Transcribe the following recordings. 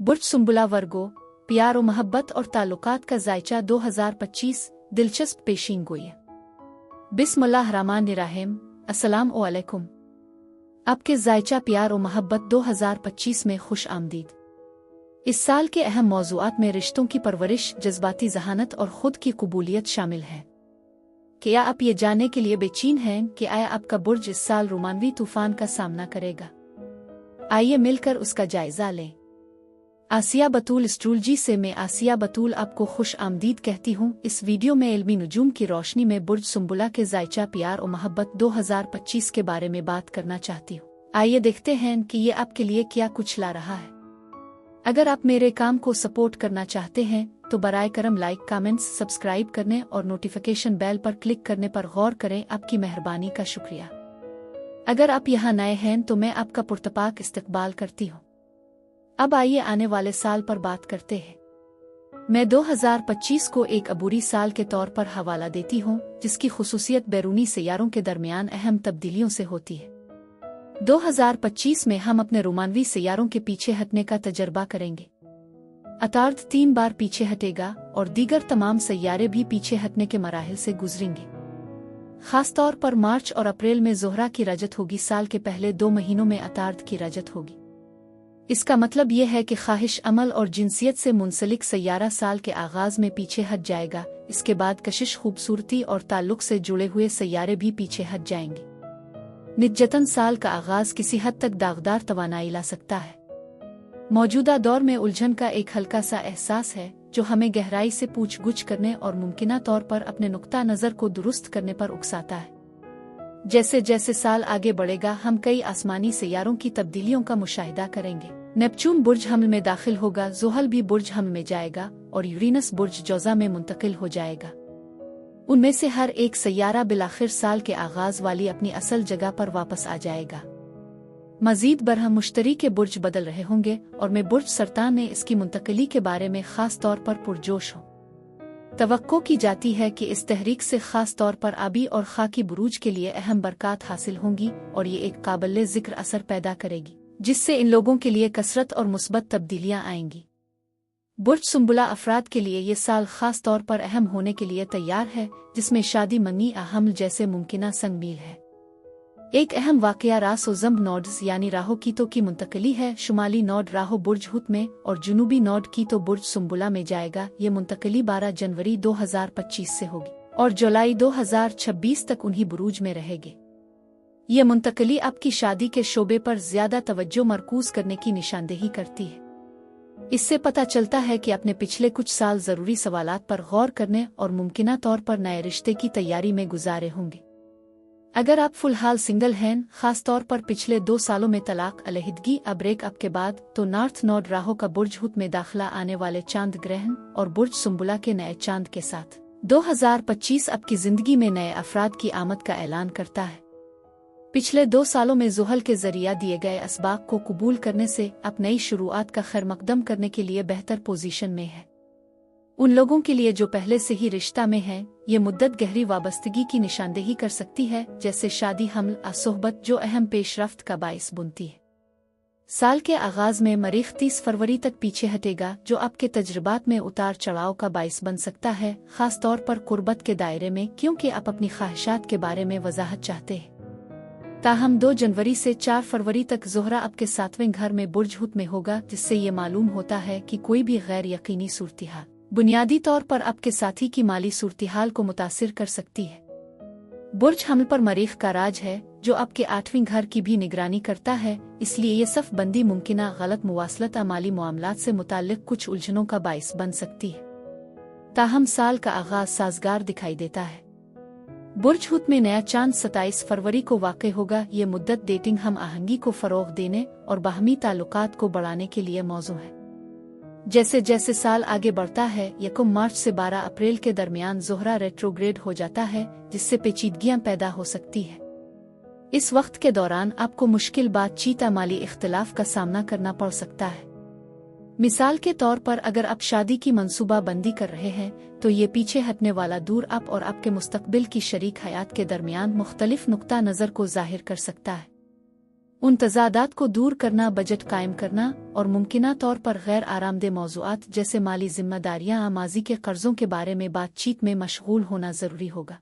बुर्ज सुंबुला वर्गो, प्यार और मोहब्बत और ताल्लुकात का जायचा 2025 दिलचस्प पेशीन गोई। बिस्मिल्लाहिर्रहमानिर्रहीम। अस्सलाम वालेकुम। आपके जायचा प्यार और मोहब्बत 2025 में खुश आमदीद। इस साल के अहम मौज़ूआत में रिश्तों की परवरिश, जज्बाती जहानत और खुद की कबूलियत शामिल है। क्या आप ये जानने के लिए बेचैन हैं कि आया आपका बुर्ज इस साल रोमानवी तूफान का सामना करेगा? आइए मिलकर उसका जायजा लें। आसिया बतूल एस्ट्रोलॉजी से मैं आसिया बतूल आपको खुश आमदीद कहती हूँ। इस वीडियो में इल्मी नुजूम की रोशनी में बुर्ज सुंबुला के जायचा प्यार और मोहब्बत 2025 के बारे में बात करना चाहती हूँ। आइए देखते हैं कि ये आपके लिए क्या कुछ ला रहा है। अगर आप मेरे काम को सपोर्ट करना चाहते हैं तो बराए करम लाइक, कमेंट्स, सब्सक्राइब करने और नोटिफिकेशन बेल पर क्लिक करने पर गौर करें। आपकी मेहरबानी का शुक्रिया। अगर आप यहाँ नए हैं तो मैं आपका पुरतपाक इस्तकबाल करती हूँ। अब आइए आने वाले साल पर बात करते हैं। मैं 2025 को एक अबूरी साल के तौर पर हवाला देती हूँ, जिसकी खुसूसियत बैरूनी सैयारों के दरमियान अहम तब्दीलियों से होती है। 2025 में हम अपने रोमानवी सैयारों के पीछे हटने का तजर्बा करेंगे। अतार्द 3 बार पीछे हटेगा और दीगर तमाम सैयारे भी पीछे हटने के मराहिल से गुजरेंगे। खासतौर पर मार्च और अप्रैल में ज़ोहरा की रजत होगी। साल के पहले 2 महीनों में अतार्द की रजत होगी। इसका मतलब यह है कि ख्वाहिश, अमल और जिनसियत से मुंसलिक सैयारा साल के आगाज में पीछे हट जाएगा। इसके बाद कशिश, खूबसूरती और ताल्लुक से जुड़े हुए सैयारे भी पीछे हट जाएंगे। निजतन साल का आगाज किसी हद तक दागदार तवानाई ला सकता है। मौजूदा दौर में उलझन का एक हल्का सा एहसास है जो हमें गहराई से पूछ-गुछ करने और मुमकिना तौर पर अपने नुक्ता नज़र को दुरुस्त करने पर उकसाता है। जैसे जैसे साल आगे बढ़ेगा हम कई आसमानी सैयारों की तब्दीलियों का मुशाहिदा करेंगे। नेपच्यून बुर्ज हमल में दाखिल होगा, ज़ुहल भी बुर्ज हमल में जाएगा और यूरेनस बुर्ज जौज़ा में मुंतकिल हो जाएगा। उनमें से हर एक सैयारा बिलाखिर साल के आगाज वाली अपनी असल जगह पर वापस आ जाएगा। मजीद बरहम मुश्तरी के बुर्ज बदल रहे होंगे और मैं बुर्ज सरतान में इसकी मुंतकिली के बारे में खास तौर पर पुरजोश हूँ। तवक्को की जाती है कि इस तहरीक से खास तौर पर आबी और खाकी बुरूज के लिए अहम बरक़ात हासिल होंगी और ये एक काबिल ज़िक्र असर पैदा करेगी, जिससे इन लोगों के लिए कसरत और मुस्बत तब्दीलियाँ आएंगी। बुर्ज सुंबुला अफराद के लिए ये साल खास तौर पर अहम होने के लिए तैयार है, जिसमें शादी, मंगी, हमल जैसे मुमकिना संग मील है। एक अहम वाक़या रास और ज़म्ब नोड्स यानी राहो कीतो की मुंतकली है। शुमाली नोड राहो बुर्ज हुत में और जुनूबी नोड कीतो बुर्ज सुंबुला में जाएगा। ये मुंतकली 12 जनवरी 2025 से होगी और जुलाई 2026 तक उन्हीं बुरूज में रहेगी। ये मुंतकली आपकी शादी के शोबे पर ज़्यादा तवज्जो मरकूज करने की निशानदेही करती है। इससे पता चलता है कि अपने पिछले कुछ साल ज़रूरी सवालात पर गौर करने और मुमकिना तौर पर नए रिश्ते की तैयारी में गुजारे होंगे। अगर आप फ़िलहाल सिंगल हैं, खास तौर पर पिछले 2 सालों में तलाक, अलहिदगी, ब्रेकअप के बाद, तो नॉर्थ नोड राहो का बुर्ज हुत में दाखिला आने वाले चांद ग्रहण और बुर्ज सुंबुला के नए चांद के साथ 2025 आपकी जिंदगी में नए अफराद की आमद का ऐलान करता है। पिछले 2 सालों में ज़ुहल के जरिया दिए गए असबाब को कबूल करने से आप नई शुरुआत का खैर मकदम करने के लिए बेहतर पोजीशन में है। उन लोगों के लिए जो पहले से ही रिश्ता में हैं, ये मुद्दत गहरी वाबस्तगी की निशानदेही कर सकती है, जैसे शादी, हमल, सोहबत, जो अहम पेशरफ्त का बाइस बुनती है। साल के आगाज में मरीख 30 फरवरी तक पीछे हटेगा, जो आपके तजुर्बात में उतार चढ़ाव का बाइस बन सकता है, खास तौर पर कुर्बत के दायरे में, क्योंकि आप अपनी ख्वाहिशात के बारे में वजाहत चाहते हैं। ताहम 2 जनवरी से 4 फरवरी तक ज़ोहरा आपके 7वें घर में बुर्ज हुत में होगा, जिससे ये मालूम होता है कि कोई भी गैर यकीनी सूरत बुनियादी तौर पर आपके साथी की माली सूरत-हाल को मुतासिर कर सकती है। बुर्ज हमल पर मरीख का राज है, जो आपके 8वें घर की भी निगरानी करता है, इसलिए ये सफ बंदी मुमकिना गलत मुवासलत माली मामलात से मुताल्लिक कुछ उलझनों का बाइस बन सकती है। ताहम साल का आगाज साजगार दिखाई देता है। बुर्ज हुत में नया चांद 27 फरवरी को वाक़ होगा। ये मुद्दत डेटिंग, हम आहंगी को फ़रोग़ देने और बाहमी ताल्लुकात को बढ़ाने के लिए मौजू है। जैसे जैसे साल आगे बढ़ता है, 1 मार्च से 12 अप्रैल के दरमियान ज़ोहरा रेट्रोग्रेड हो जाता है, जिससे पेचीदगियां पैदा हो सकती है। इस वक्त के दौरान आपको मुश्किल बातचीत या माली इख्तिलाफ का सामना करना पड़ सकता है। मिसाल के तौर पर अगर आप शादी की मंसूबा बंदी कर रहे हैं, तो ये पीछे हटने वाला दूर आप और आपके मुस्तकबिल की शरीक हयात के दरमियान मुख्तलिफ नुक्ता नज़र को जाहिर कर सकता है। उन तज़ादात को दूर करना, बजट कायम करना और मुमकिना तौर पर गैर आरामदेह मौज़ूआत जैसे माली जिम्मेदारियां, माजी के कर्ज़ों के बारे में बातचीत में मशगूल होना ज़रूरी होगा।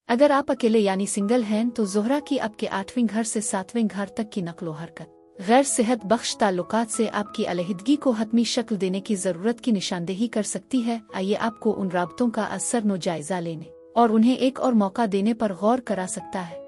अगर आप अकेले यानी सिंगल हैं तो ज़ोहरा की आपके 8वें घर से 7वें घर तक की नक़्लो हरकत गैर सेहत बख्श ताल्लुकात से आपकी अलहदगी को हतमी शक्ल देने की ज़रूरत की निशानदेही कर सकती है। आइए आपको उन राबतों का असर नो जायज़ा लेने और उन्हें एक और मौका देने पर गौर करा सकता है।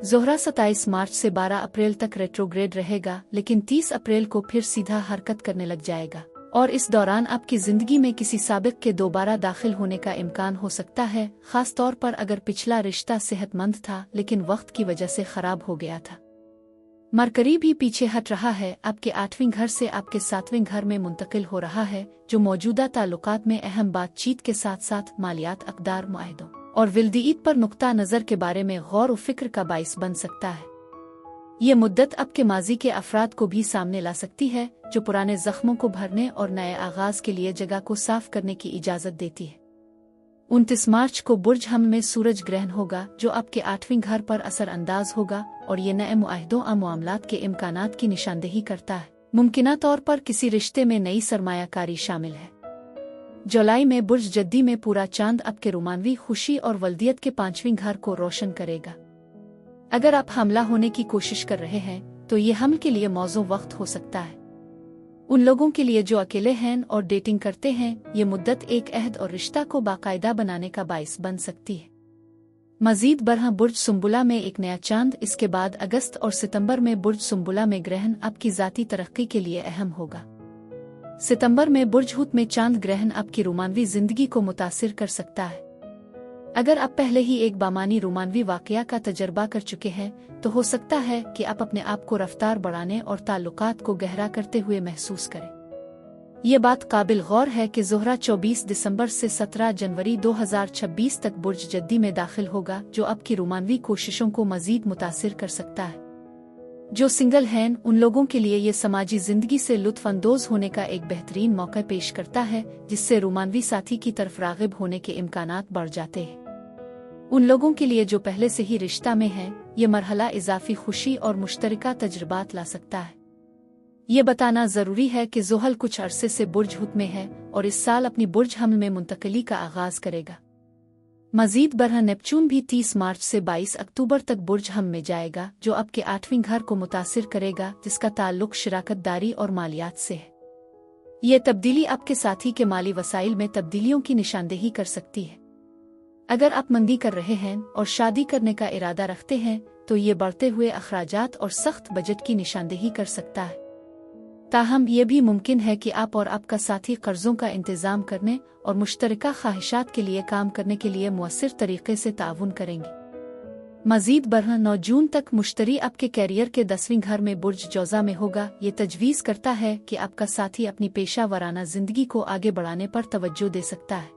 ज़ोहरा 27 मार्च से 12 अप्रैल तक रेट्रोग्रेड रहेगा, लेकिन 30 अप्रैल को फिर सीधा हरकत करने लग जाएगा और इस दौरान आपकी ज़िंदगी में किसी साबिक़ के दोबारा दाखिल होने का इम्कान हो सकता है, ख़ास तौर पर अगर पिछला रिश्ता सेहतमंद था लेकिन वक्त की वजह से ख़राब हो गया था। मरकरी भी पीछे हट रहा है, आपके 8वें घर से आपके 7वें घर में मुंतकिल हो रहा है, जो मौजूदा ताल्लुकात में अहम बातचीत के साथ साथ मालियात, अक़दार, मुआहदों और विल्दीत पर नुक्ता नज़र के बारे में गौर व फिक्र का बाइस बन सकता है। ये मुद्दत आपके माजी के अफराद को भी सामने ला सकती है, जो पुराने ज़ख्मों को भरने और नए आगाज़ के लिए जगह को साफ करने की इजाज़त देती है। 29 मार्च को बुर्ज हम में सूरज ग्रहण होगा, जो आपके 8वें घर पर असर अंदाज होगा और ये नए मुआहदों और मामलात के इम्कानात की निशानदेही करता है। मुमकिना तौर पर किसी रिश्ते में नई सरमायाकारी शामिल है। जुलाई में बुर्ज जद्दी में पूरा चांद आपके रोमानवी खुशी और वल्दियत के 5वें घर को रोशन करेगा। अगर आप हमला होने की कोशिश कर रहे हैं तो ये हमले के लिए मौजू वक्त हो सकता है। उन लोगों के लिए जो अकेले हैं और डेटिंग करते हैं, ये मुद्दत एक अहद और रिश्ता को बाकायदा बनाने का बाइस बन सकती है। मजीद बरहा बुर्ज सुंबुला में एक नया चांद, इसके बाद अगस्त और सितंबर में बुर्ज सुंबुला में ग्रहण आपकी ज़ाती तरक्की के लिए अहम होगा। सितंबर में बुर्ज हुत में चांद ग्रहण आपकी रोमानवी जिंदगी को मुतासिर कर सकता है। अगर आप पहले ही एक बामानी रोमानवी वाकया का तजर्बा कर चुके हैं तो हो सकता है कि आप अपने आप को रफ्तार बढ़ाने और ताल्लुकात को गहरा करते हुए महसूस करें। ये बात काबिल गौर है कि ज़ोहरा 24 दिसंबर से 17 जनवरी 2026 तक बुर्ज जद्दी में दाखिल होगा, जो आपकी रोमानवी कोशिशों को मजीद मुतासिर कर सकता है। जो सिंगल हैं उन लोगों के लिए ये समाजी जिंदगी से लुत्फ अंदोज होने का एक बेहतरीन मौका पेश करता है, जिससे रोमानवी साथी की तरफ राग़िब होने के इम्कानात बढ़ जाते हैं। उन लोगों के लिए जो पहले से ही रिश्ता में हैं, ये मरहला इजाफी खुशी और मुश्तरका तजुर्बात ला सकता है। ये बताना ज़रूरी है कि ज़ुहल कुछ अरसे से बुर्ज हुत में है और इस साल अपनी बुर्ज हमल में मुंतकली का आगाज़ करेगा। मजीद बरहा नेपच्यून भी 30 मार्च से 22 अक्टूबर तक बुर्ज हम में जाएगा, जो आपके 8वें घर को मुतासिर करेगा, जिसका ताल्लुक शराकतदारी और मालियात से है। ये तब्दीली आपके साथी के माली वसाइल में तब्दीलियों की निशानदेही कर सकती है। अगर आप मंदी कर रहे हैं और शादी करने का इरादा रखते हैं तो ये बढ़ते हुए अखराजात और सख्त बजट की निशानदेही कर सकता है। ताहम यह भी मुमकिन है कि आप और आपका साथी कर्जों का इंतजाम करने और मुश्तरका ख्वाहिशात के लिए काम करने के लिए मुअस्सिर तरीके से ताउन करेंगे। मजीद बरहा 9 जून तक मुश्तरी आपके कैरियर के 10वें घर में बुर्ज जौज़ा में होगा। ये तजवीज़ करता है कि आपका साथी अपनी पेशा वराना जिंदगी को आगे बढ़ाने पर तवज्जो दे सकता है।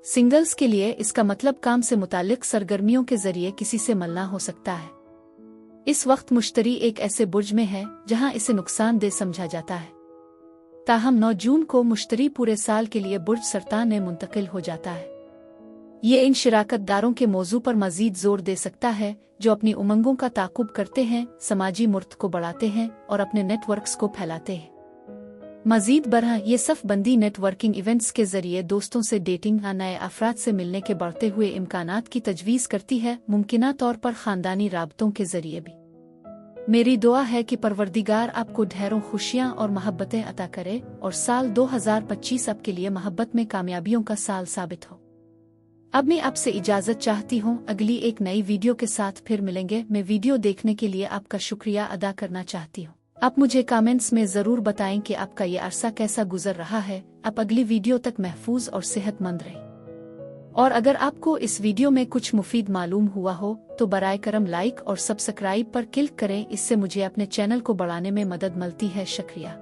सिंगल्स के लिए इसका मतलब काम से मुतालिक सरगर्मियों के जरिए किसी से मिलना हो सकता है। इस वक्त मुश्तरी एक ऐसे बुर्ज में है जहां इसे नुकसानदेह समझा जाता है। ताहम 9 जून को मुश्तरी पूरे साल के लिए बुर्ज सरतान में मुंतकिल हो जाता है। ये इन शिराकतदारों के मौजू पर मजीद जोर दे सकता है जो अपनी उमंगों का ताकुब करते हैं, समाजी मुर्त को बढ़ाते हैं और अपने नेटवर्क्स को फैलाते हैं। मजीद बरहा ये सफ बंदी नेटवर्किंग इवेंट्स के जरिए दोस्तों से डेटिंग या नए अफराद से मिलने के बढ़ते हुए इम्कानात की तजवीज़ करती है, मुमकिना तौर पर ख़ानदानी राबतों के जरिए भी। मेरी दुआ है कि परवरदिगार आपको ढेरों खुशियाँ और मोहब्बतें अता करे और साल 2025 आपके लिए मोहब्बत में कामयाबियों का साल साबित हो। अब मैं आपसे इजाज़त चाहती हूँ। अगली एक नई वीडियो के साथ फिर मिलेंगे। मैं वीडियो देखने के लिए आपका शुक्रिया अदा करना चाहती हूँ। आप मुझे कमेंट्स में ज़रूर बताएं कि आपका ये अरसा कैसा गुजर रहा है। आप अगली वीडियो तक महफूज और सेहतमंद रहें। और अगर आपको इस वीडियो में कुछ मुफीद मालूम हुआ हो तो बराए करम लाइक और सब्सक्राइब पर क्लिक करें। इससे मुझे अपने चैनल को बढ़ाने में मदद मिलती है। शुक्रिया।